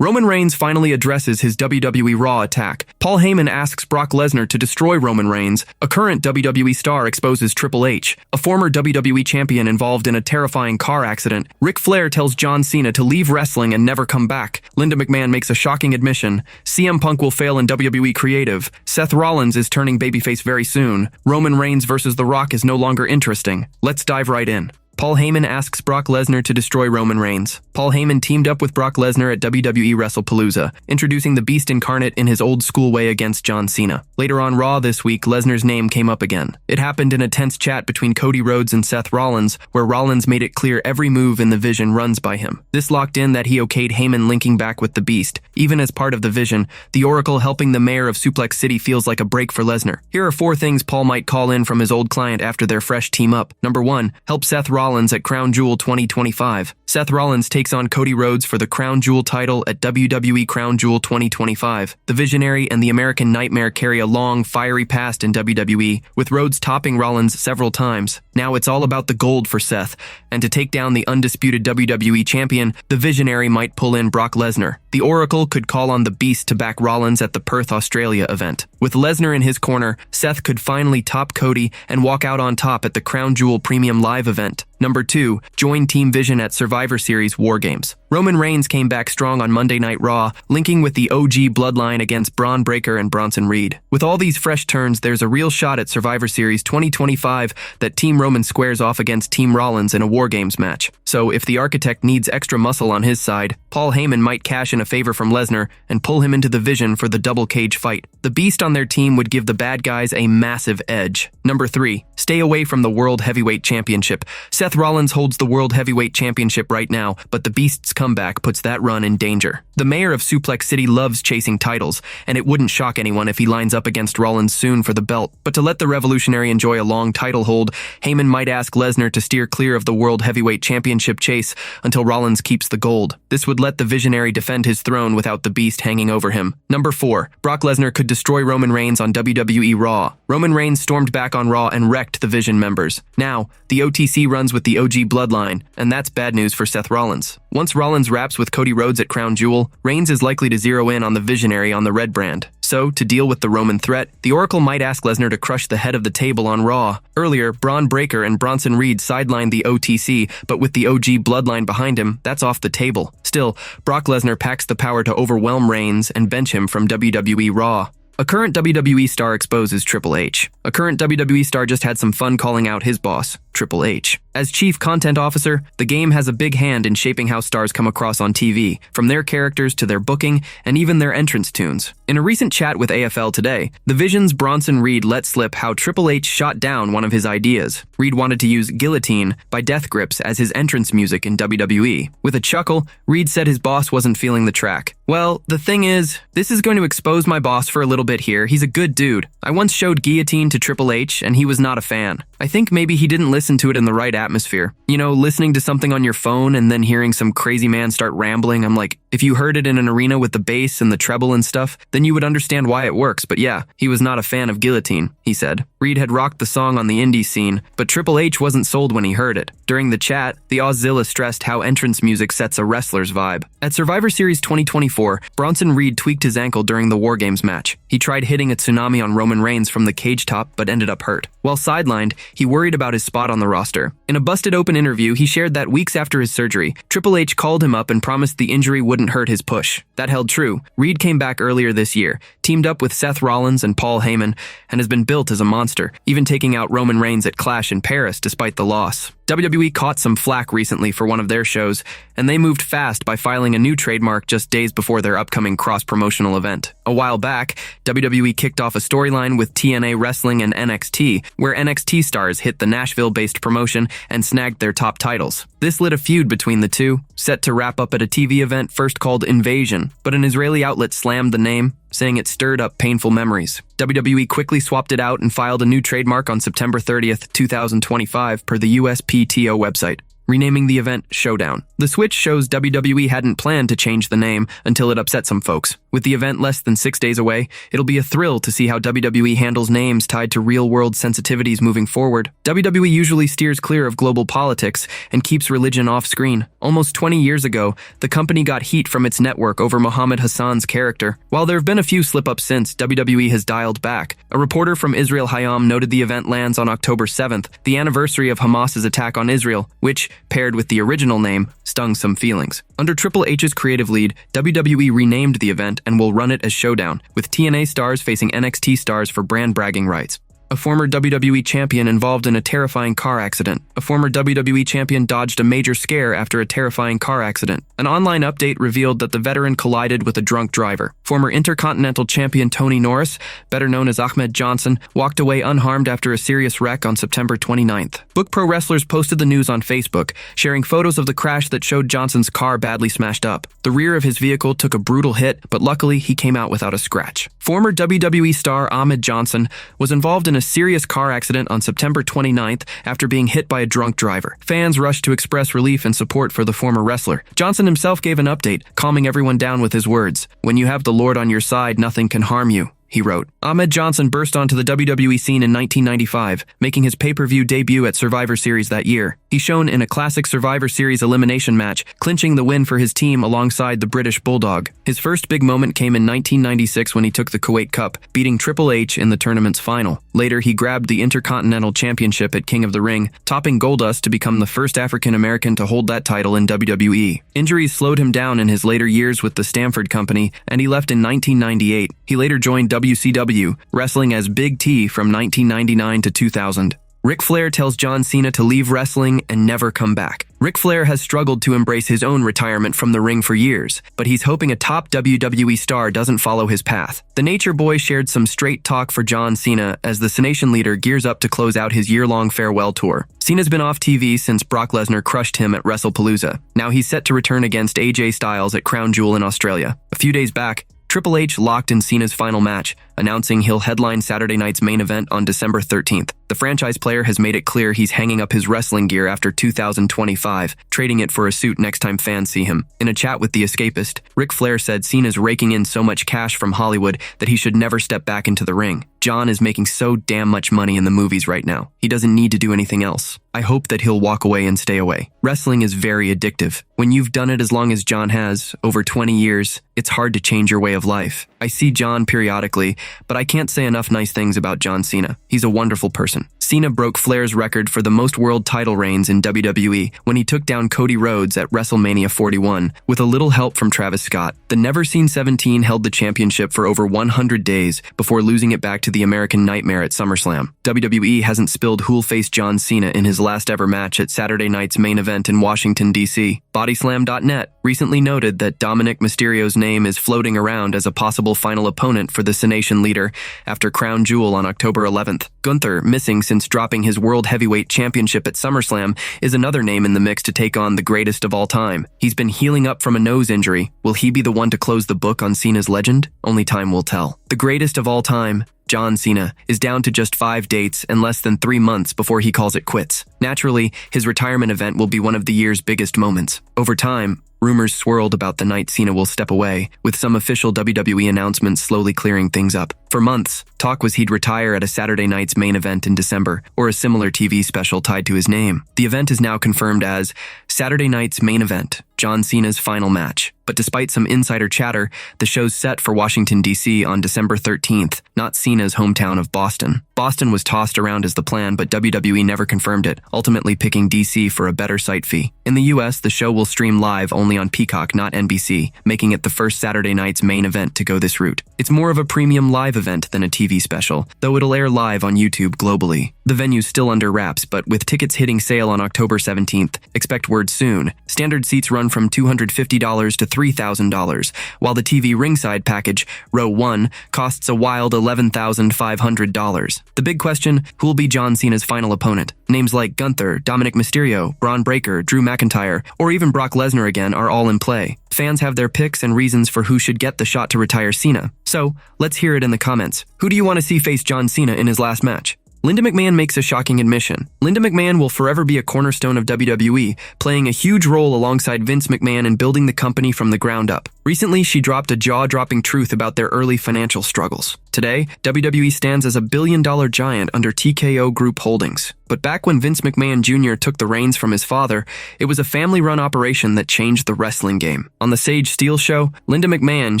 Roman Reigns finally addresses his WWE Raw attack. Paul Heyman asks Brock Lesnar to destroy Roman Reigns. A current WWE star exposes Triple H. A former WWE champion involved in a terrifying car accident. Ric Flair tells John Cena to leave wrestling and never come back. Linda McMahon makes a shocking admission. CM Punk will fail in WWE Creative. Seth Rollins is turning babyface very soon. Roman Reigns versus The Rock is no longer interesting. Let's dive right in. Paul Heyman asks Brock Lesnar to destroy Roman Reigns. Paul Heyman teamed up with Brock Lesnar at WWE WrestlePalooza, introducing the Beast incarnate in his old school way against John Cena. Later on Raw this week, Lesnar's name came up again. It happened in a tense chat between Cody Rhodes and Seth Rollins, where Rollins made it clear every move in the Vision runs by him. This locked in that he okayed Heyman linking back with the Beast. Even as part of the Vision, the Oracle helping the mayor of Suplex City feels like a break for Lesnar. Here are 4 things Paul might call in from his old client after their fresh team up. Number 1, help Seth Rollins at Crown Jewel 2025. Seth Rollins takes on Cody Rhodes for the Crown Jewel title at WWE Crown Jewel 2025. The Visionary and the American Nightmare carry a long, fiery past in WWE, with Rhodes topping Rollins several times. Now it's all about the gold for Seth, and to take down the undisputed WWE champion, the Visionary might pull in Brock Lesnar. The Oracle could call on the Beast to back Rollins at the Perth, Australia event. With Lesnar in his corner, Seth could finally top Cody and walk out on top at the Crown Jewel Premium Live event. Number 2, join Team Vision at Survivor Series War Games. Roman Reigns came back strong on Monday Night Raw, linking with the OG Bloodline against Braun Breaker and Bronson Reed. With all these fresh turns, there's a real shot at Survivor Series 2025 that Team Roman squares off against Team Rollins in a War Games match. So if the Architect needs extra muscle on his side, Paul Heyman might cash in a favor from Lesnar and pull him into the Vision for the double cage fight. The Beast on their team would give the bad guys a massive edge. Number 3, stay away from the World Heavyweight Championship. Seth Rollins holds the World Heavyweight Championship right now, but the Beast's comeback puts that run in danger. The mayor of Suplex City loves chasing titles, and it wouldn't shock anyone if he lines up against Rollins soon for the belt. But to let the Revolutionary enjoy a long title hold, Heyman might ask Lesnar to steer clear of the World Heavyweight Championship chase until Rollins keeps the gold. This would let the Visionary defend his throne without the Beast hanging over him. Number 4, Brock Lesnar could destroy Roman Reigns on WWE Raw. Roman Reigns stormed back on Raw and wrecked the Vision members. Now, the OTC runs with the OG Bloodline, and that's bad news for Seth Rollins. Once Rollins wraps with Cody Rhodes at Crown Jewel, Reigns is likely to zero in on the Visionary on the red brand. So, to deal with the Roman threat, the Oracle might ask Lesnar to crush the head of the table on Raw. Earlier, Braun Breaker and Bronson Reed sidelined the OTC, but with the OG Bloodline behind him, that's off the table. Still, Brock Lesnar packs the power to overwhelm Reigns and bench him from WWE Raw. A current WWE star exposes Triple H. A current WWE star just had some fun calling out his boss, Triple H. As Chief Content Officer, the game has a big hand in shaping how stars come across on TV, from their characters to their booking and even their entrance tunes. In a recent chat with AFL Today, the Vision's Bronson Reed let slip how Triple H shot down one of his ideas. Reed wanted to use Guillotine by Death Grips as his entrance music in WWE. With a chuckle, Reed said his boss wasn't feeling the track. Well, the thing is, this is going to expose my boss for a little bit here. He's a good dude. I once showed Guillotine to Triple H and he was not a fan. I think maybe he didn't listen to it in the right atmosphere. You know, listening to something on your phone and then hearing some crazy man start rambling, I'm like, if you heard it in an arena with the bass and the treble and stuff, then you would understand why it works. But yeah, he was not a fan of Guillotine, he said. Reed had rocked the song on the indie scene, but Triple H wasn't sold when he heard it. During the chat, the Auszilla stressed how entrance music sets a wrestler's vibe. At Survivor Series 2024, Bronson Reed tweaked his ankle during the War Games match. He tried hitting a tsunami on Roman Reigns from the cage top, but ended up hurt. While sidelined, he worried about his spot on the roster. In a busted open interview, he shared that weeks after his surgery, Triple H called him up and promised the injury wouldn't hurt his push. That held true. Reed came back earlier this year, teamed up with Seth Rollins and Paul Heyman, and has been built as a monster, even taking out Roman Reigns at Clash in Paris despite the loss. WWE caught some flack recently for one of their shows, and they moved fast by filing a new trademark just days before their upcoming cross-promotional event. A while back, WWE kicked off a storyline with TNA Wrestling and NXT, where NXT stars hit the Nashville-based promotion and snagged their top titles. This lit a feud between the two, set to wrap up at a TV event first called Invasion, but an Israeli outlet slammed the name, saying it stirred up painful memories. WWE quickly swapped it out and filed a new trademark on September 30th, 2025 per the USPTO website. renaming the event Showdown. The switch shows WWE hadn't planned to change the name until it upset some folks. With the event less than 6 days away, it'll be a thrill to see how WWE handles names tied to real-world sensitivities moving forward. WWE usually steers clear of global politics and keeps religion off-screen. Almost 20 years ago, the company got heat from its network over Muhammad Hassan's character. While there have been a few slip-ups since, WWE has dialed back. A reporter from Israel Hayom noted the event lands on October 7th, the anniversary of Hamas's attack on Israel, which, paired with the original name, stung some feelings. Under Triple H's creative lead, WWE renamed the event and will run it as Showdown, with TNA stars facing NXT stars for brand bragging rights. A former WWE champion involved in a terrifying car accident. A former WWE champion dodged a major scare after a terrifying car accident. An online update revealed that the veteran collided with a drunk driver. Former Intercontinental Champion Tony Norris, better known as Ahmed Johnson, walked away unharmed after a serious wreck on September 29th. Book Pro Wrestlers posted the news on Facebook, sharing photos of the crash that showed Johnson's car badly smashed up. The rear of his vehicle took a brutal hit, but luckily he came out without a scratch. Former WWE star Ahmed Johnson was involved in a serious car accident on September 29th after being hit by a drunk driver. Fans rushed to express relief and support for the former wrestler. Johnson himself gave an update, calming everyone down with his words, "When you have the Lord on your side, nothing can harm you," he wrote. Ahmed Johnson burst onto the WWE scene in 1995, making his pay-per-view debut at Survivor Series that year. He shone in a classic Survivor Series elimination match, clinching the win for his team alongside the British Bulldog. His first big moment came in 1996 when he took the Kuwait Cup, beating Triple H in the tournament's final. Later, he grabbed the Intercontinental Championship at King of the Ring, topping Goldust to become the first African-American to hold that title in WWE. Injuries slowed him down in his later years with the Stamford Company, and he left in 1998. He later joined WCW, wrestling as Big T from 1999 to 2000. Ric Flair tells John Cena to leave wrestling and never come back. Ric Flair has struggled to embrace his own retirement from the ring for years, but he's hoping a top WWE star doesn't follow his path. The Nature Boy shared some straight talk for John Cena as the Cenation leader gears up to close out his year-long farewell tour. Cena's been off TV since Brock Lesnar crushed him at WrestlePalooza. Now he's set to return against AJ Styles at Crown Jewel in Australia. A few days back, Triple H locked in Cena's final match, announcing he'll headline Saturday night's main event on December 13th. The franchise player has made it clear he's hanging up his wrestling gear after 2025, trading it for a suit next time fans see him. In a chat with The Escapist, Ric Flair said Cena's raking in so much cash from Hollywood that he should never step back into the ring. John is making so damn much money in the movies right now. He doesn't need to do anything else. I hope that he'll walk away and stay away. Wrestling is very addictive. When you've done it as long as John has, over 20 years, it's hard to change your way of life. I see John periodically, but I can't say enough nice things about John Cena. He's a wonderful person. Cena broke Flair's record for the most world title reigns in WWE when he took down Cody Rhodes at WrestleMania 41 with a little help from Travis Scott. The Never Seen 17 held the championship for over 100 days before losing it back to the American Nightmare at SummerSlam. WWE hasn't spilled who'll face John Cena in his last ever match at Saturday night's main event in Washington, D.C. Bodyslam.net recently noted that Dominic Mysterio's name is floating around as a possible final opponent for the Cenation leader after Crown Jewel on October 11th. Gunther, missing since dropping his World Heavyweight Championship at SummerSlam, is another name in the mix to take on the greatest of all time. He's been healing up from a nose injury. Will he be the one to close the book on Cena's legend? Only time will tell. The greatest of all time, John Cena, is down to just 5 dates and less than 3 months before he calls it quits. Naturally, his retirement event will be one of the year's biggest moments. Over time, rumors swirled about the night Cena will step away, with some official WWE announcements slowly clearing things up. For months, talk was he'd retire at a Saturday night's main event in December, or a similar TV special tied to his name. The event is now confirmed as Saturday night's main event, John Cena's final match. But despite some insider chatter, the show's set for Washington, D.C. on December 13th, not Cena's hometown of Boston. Boston was tossed around as the plan, but WWE never confirmed it, ultimately picking D.C. for a better site fee. In the U.S., the show will stream live only on Peacock, not NBC, making it the first Saturday night's main event to go this route. It's more of a premium live event than a TV special, though it'll air live on YouTube globally. The venue's still under wraps, but with tickets hitting sale on October 17th, expect word soon. Standard seats run from $250 to $3,000, while the TV ringside package, Row 1, costs a wild $11,500. The big question, who'll be John Cena's final opponent? Names like Gunther, Dominic Mysterio, Braun Breaker, Drew McIntyre, or even Brock Lesnar again are all in play. Fans have their picks and reasons for who should get the shot to retire Cena. So, let's hear it in the comments. Who do you want to see face John Cena in his last match? Linda McMahon makes a shocking admission. Linda McMahon will forever be a cornerstone of WWE, playing a huge role alongside Vince McMahon in building the company from the ground up. Recently, she dropped a jaw-dropping truth about their early financial struggles. Today, WWE stands as a billion-dollar giant under TKO Group Holdings. But back when Vince McMahon Jr. took the reins from his father, it was a family-run operation that changed the wrestling game. On the Sage Steele show, Linda McMahon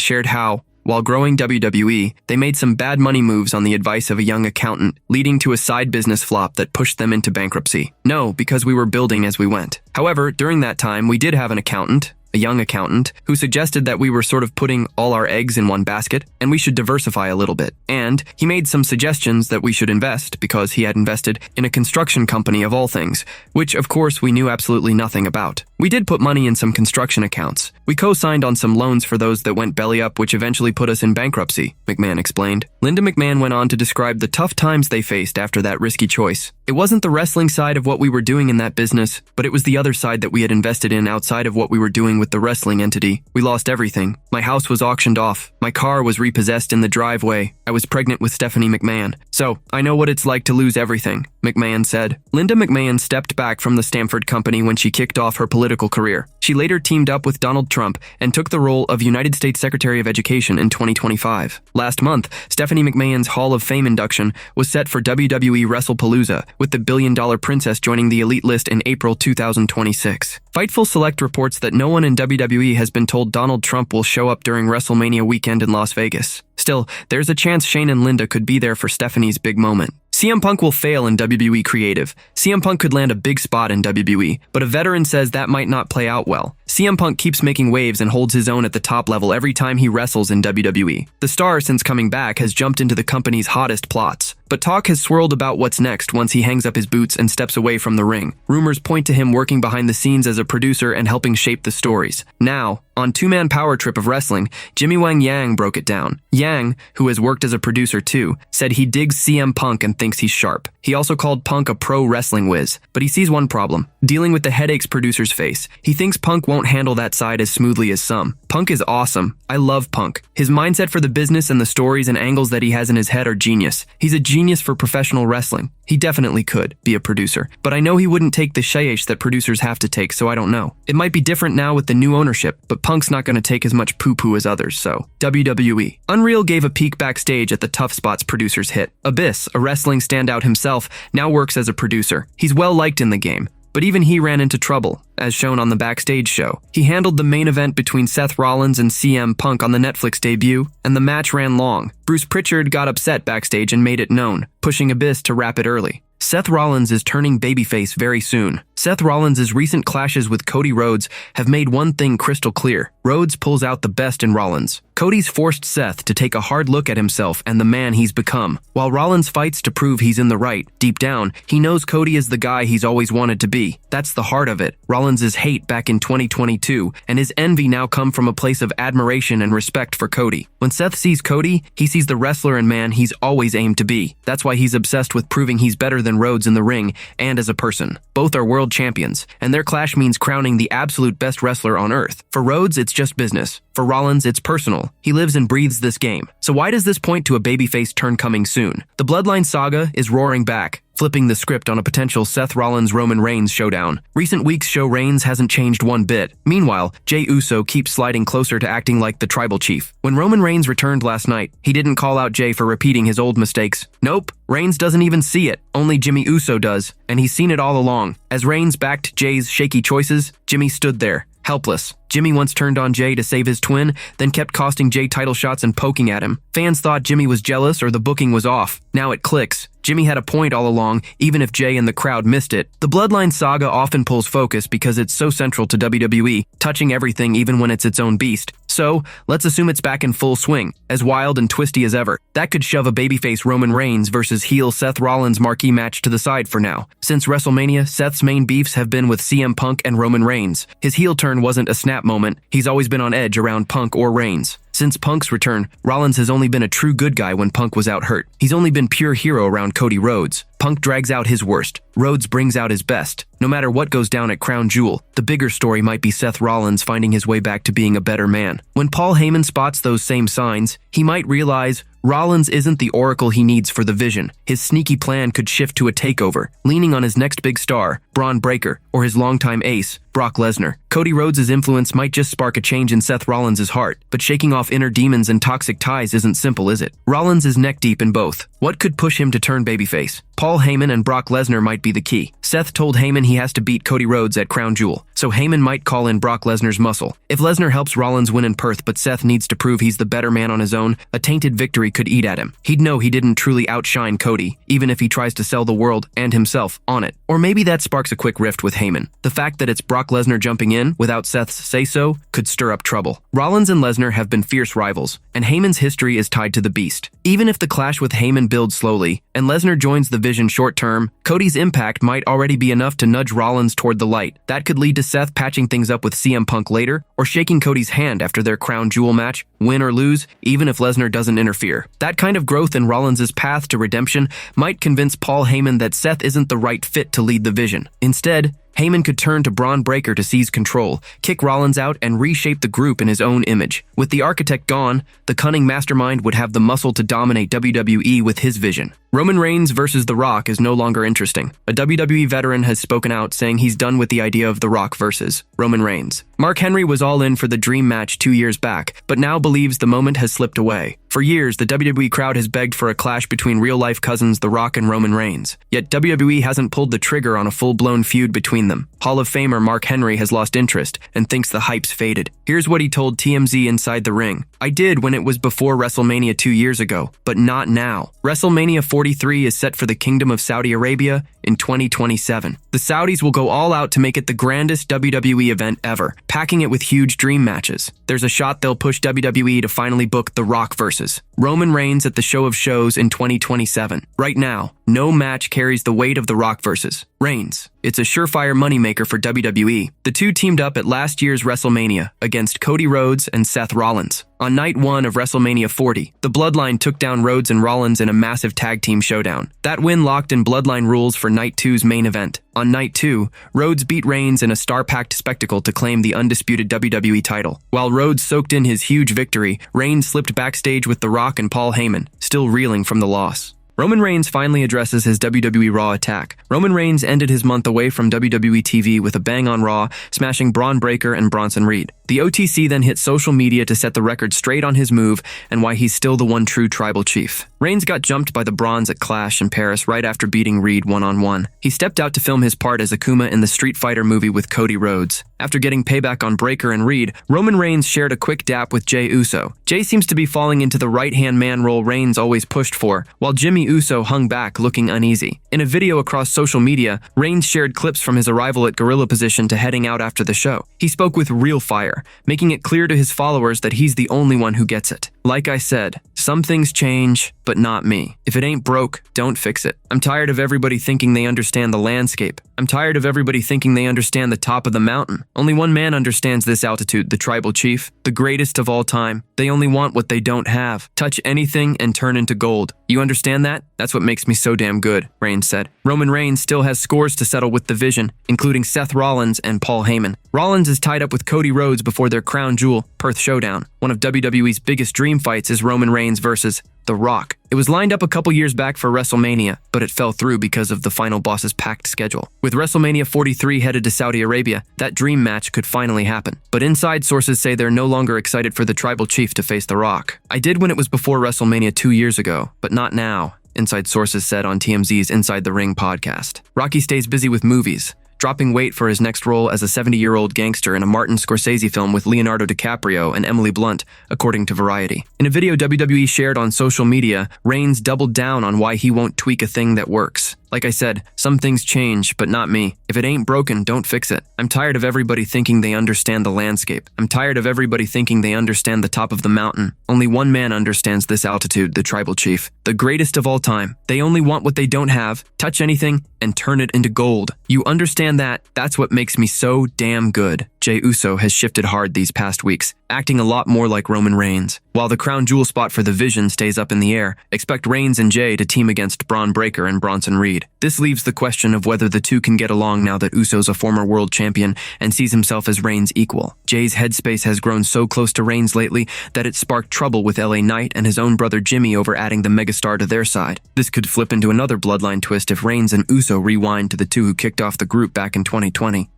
shared how, while growing WWE, they made some bad money moves on the advice of a young accountant, leading to a side business flop that pushed them into bankruptcy. No, because we were building as we went. However, during that time, we did have an accountant, a young accountant, who suggested that we were sort of putting all our eggs in one basket, and we should diversify a little bit. And he made some suggestions that we should invest, because he had invested in a construction company of all things, which of course we knew absolutely nothing about. We did put money in some construction accounts. We co-signed on some loans for those that went belly up, which eventually put us in bankruptcy, McMahon explained. Linda McMahon went on to describe the tough times they faced after that risky choice. It wasn't the wrestling side of what we were doing in that business, but it was the other side that we had invested in outside of what we were doing with the wrestling entity. We lost everything. My house was auctioned off. My car was repossessed in the driveway. I was pregnant with Stephanie McMahon. So, I know what it's like to lose everything, McMahon said. Linda McMahon stepped back from the Stamford company when she kicked off her political career. She later teamed up with Donald Trump and took the role of United States Secretary of Education in 2025. Last month, Stephanie McMahon's Hall of Fame induction was set for WWE WrestlePalooza, with the billion-dollar princess joining the elite list in April 2026. Fightful Select reports that no one in WWE has been told Donald Trump will show up during WrestleMania weekend in Las Vegas. Still, there's a chance Shane and Linda could be there for Stephanie's big moment. CM Punk will fail in WWE creative. CM Punk could land a big spot in WWE, but a veteran says that might not play out well. CM Punk keeps making waves and holds his own at the top level every time he wrestles in WWE. The star, since coming back, has jumped into the company's hottest plots. But talk has swirled about what's next once he hangs up his boots and steps away from the ring. Rumors point to him working behind the scenes as a producer and helping shape the stories. Now, on Two-Man Power Trip of Wrestling, Jimmy Wang Yang broke it down. Yang, who has worked as a producer too, said he digs CM Punk and thinks he's sharp. He also called Punk a pro wrestling whiz, but he sees one problem: dealing with the headaches producers face. He thinks Punk won't handle that side as smoothly as some. Punk is awesome. I love Punk. His mindset for the business and the stories and angles that he has in his head are genius. He's a genius for professional wrestling. He definitely could be a producer, but I know he wouldn't take the shayish that producers have to take, so I don't know. It might be different now with the new ownership, but Punk's not going to take as much poo-poo as others, so. WWE. Unreal gave a peek backstage at the Tough Spots producers hit. Abyss, a wrestling standout himself, now works as a producer. He's well liked in the game, but even he ran into trouble, as shown on the backstage show. He handled the main event between Seth Rollins and CM Punk on the Netflix debut, and the match ran long. Bruce Pritchard got upset backstage and made it known, pushing Abyss to wrap it early. Seth Rollins is turning babyface very soon. Seth Rollins' recent clashes with Cody Rhodes have made one thing crystal clear. Rhodes pulls out the best in Rollins. Cody's forced Seth to take a hard look at himself and the man he's become. While Rollins fights to prove he's in the right, deep down, he knows Cody is the guy he's always wanted to be. That's the heart of it. Rollins' hate back in 2022 and his envy now come from a place of admiration and respect for Cody. When Seth sees Cody, he sees the wrestler and man he's always aimed to be. That's why he's obsessed with proving he's better than Rhodes in the ring and as a person. Both are world champions, and their clash means crowning the absolute best wrestler on earth. For Rhodes, it's just business. For Rollins, it's personal. He lives and breathes this game. So why does this point to a babyface turn coming soon? The Bloodline saga is roaring back, flipping the script on a potential Seth Rollins-Roman Reigns showdown. Recent weeks show Reigns hasn't changed one bit. Meanwhile, Jey Uso keeps sliding closer to acting like the tribal chief. When Roman Reigns returned last night, he didn't call out Jey for repeating his old mistakes. Nope, Reigns doesn't even see it. Only Jimmy Uso does, and he's seen it all along. As Reigns backed Jey's shaky choices, Jimmy stood there, helpless. Jimmy once turned on Jey to save his twin, then kept costing Jey title shots and poking at him. Fans thought Jimmy was jealous or the booking was off. Now it clicks. Jimmy had a point all along, even if Jey and the crowd missed it. The Bloodline saga often pulls focus because it's so central to WWE, touching everything even when it's its own beast. So, let's assume it's back in full swing, as wild and twisty as ever. That could shove a babyface Roman Reigns versus heel Seth Rollins marquee match to the side for now. Since WrestleMania, Seth's main beefs have been with CM Punk and Roman Reigns. His heel turn wasn't a snap moment. He's always been on edge around Punk or Reigns. Since Punk's return, Rollins has only been a true good guy when Punk was out hurt. He's only been pure hero around Cody Rhodes. Punk drags out his worst. Rhodes brings out his best. No matter what goes down at Crown Jewel, the bigger story might be Seth Rollins finding his way back to being a better man. When Paul Heyman spots those same signs, he might realize Rollins isn't the oracle he needs for the vision. His sneaky plan could shift to a takeover, leaning on his next big star, Braun Breaker, or his longtime ace, Brock Lesnar. Cody Rhodes' influence might just spark a change in Seth Rollins' heart, but shaking off inner demons and toxic ties isn't simple, is it? Rollins is neck-deep in both. What could push him to turn babyface? Paul Heyman and Brock Lesnar might be the key. Seth told Heyman he has to beat Cody Rhodes at Crown Jewel, so Heyman might call in Brock Lesnar's muscle. If Lesnar helps Rollins win in Perth but Seth needs to prove he's the better man on his own, a tainted victory could eat at him. He'd know he didn't truly outshine Cody, even if he tries to sell the world and himself on it. Or maybe that sparks a quick rift with Heyman. The fact that it's Brock Lesnar jumping in without Seth's say-so could stir up trouble. Rollins and Lesnar have been fierce rivals, and Heyman's history is tied to the beast. Even if the clash with Heyman builds slowly, and Lesnar joins the vision short-term, Cody's impact might already be enough to nudge Rollins toward the light. That could lead to Seth patching things up with CM Punk later, or shaking Cody's hand after their Crown Jewel match, win or lose, even if Lesnar doesn't interfere. That kind of growth in Rollins' path to redemption might convince Paul Heyman that Seth isn't the right fit to lead the vision. Instead, Heyman could turn to Braun Breaker to seize control, kick Rollins out, and reshape the group in his own image. With the architect gone, the cunning mastermind would have the muscle to dominate WWE with his vision. Roman Reigns versus The Rock is no longer interesting. A WWE veteran has spoken out saying he's done with the idea of The Rock versus Roman Reigns. Mark Henry was all in for the dream match 2 years back, but now believes the moment has slipped away. For years, the WWE crowd has begged for a clash between real-life cousins The Rock and Roman Reigns. Yet WWE hasn't pulled the trigger on a full-blown feud between them. Hall of Famer Mark Henry has lost interest and thinks the hype's faded. Here's what he told TMZ Inside the Ring. "I did when it was before WrestleMania 2 years ago, but not now. WrestleMania 43 is set for the Kingdom of Saudi Arabia in 2027. The Saudis will go all out to make it the grandest WWE event ever, packing it with huge dream matches. There's a shot they'll push WWE to finally book The Rock versus Roman Reigns at the Show of Shows in 2027. Right now, no match carries the weight of The Rock versus Reigns. It's a surefire moneymaker for WWE. The two teamed up at last year's WrestleMania against Cody Rhodes and Seth Rollins. On night 1 of WrestleMania 40, the Bloodline took down Rhodes and Rollins in a massive tag team showdown. That win locked in Bloodline rules for night 2's main event. On night 2, Rhodes beat Reigns in a star-packed spectacle to claim the undisputed WWE title. While Rhodes soaked in his huge victory, Reigns slipped backstage with The Rock and Paul Heyman, still reeling from the loss. Roman Reigns finally addresses his WWE Raw attack. Roman Reigns ended his month away from WWE TV with a bang on Raw, smashing Braun Breaker and Bronson Reed. The OTC then hit social media to set the record straight on his move and why he's still the one true tribal chief. Reigns got jumped by the Bronze at Clash in Paris right after beating Reed one-on-one. He stepped out to film his part as Akuma in the Street Fighter movie with Cody Rhodes. After getting payback on Breaker and Reed, Roman Reigns shared a quick dap with Jey Uso. Jey seems to be falling into the right-hand man role Reigns always pushed for, while Jimmy Uso hung back looking uneasy. In a video across social media, Reigns shared clips from his arrival at gorilla position to heading out after the show. He spoke with real fire, making it clear to his followers that he's the only one who gets it. Like I said, some things change, but not me. If it ain't broke, don't fix it. I'm tired of everybody thinking they understand the landscape. I'm tired of everybody thinking they understand the top of the mountain. Only one man understands this altitude, the tribal chief, the greatest of all time. They only want what they don't have. Touch anything and turn into gold. You understand that? That's what makes me so damn good, Reigns said. Roman Reigns still has scores to settle with the Vision, including Seth Rollins and Paul Heyman. Rollins is tied up with Cody Rhodes before their Crown Jewel, Perth Showdown. One of WWE's biggest dream fights is Roman Reigns versus The Rock. It was lined up a couple years back for WrestleMania, but it fell through because of the Final Boss's packed schedule. With WrestleMania 43 headed to Saudi Arabia, that dream match could finally happen. But inside sources say they're no longer excited for the tribal chief to face The Rock. I did when it was before WrestleMania 2 years ago, but not now, inside sources said on TMZ's Inside the Ring podcast. Rocky stays busy with movies, dropping weight for his next role as a 70-year-old gangster in a Martin Scorsese film with Leonardo DiCaprio and Emily Blunt, according to Variety. In a video WWE shared on social media, Reigns doubled down on why he won't tweak a thing that works. Like I said, some things change, but not me. If it ain't broken, don't fix it. I'm tired of everybody thinking they understand the landscape. I'm tired of everybody thinking they understand the top of the mountain. Only one man understands this altitude, the tribal chief. The greatest of all time. They only want what they don't have, touch anything, and turn it into gold. You understand that? That's what makes me so damn good. Jey Uso has shifted hard these past weeks, acting a lot more like Roman Reigns. While the crown jewel spot for the Vision stays up in the air, expect Reigns and Jey to team against Braun Breaker and Bronson Reed. This leaves the question of whether the two can get along now that Uso's a former world champion and sees himself as Reigns' equal. Jey's headspace has grown so close to Reigns lately that it sparked trouble with LA Knight and his own brother Jimmy over adding the megastar to their side. This could flip into another bloodline twist if Reigns and Uso rewind to the two who kicked off the group back in 2020.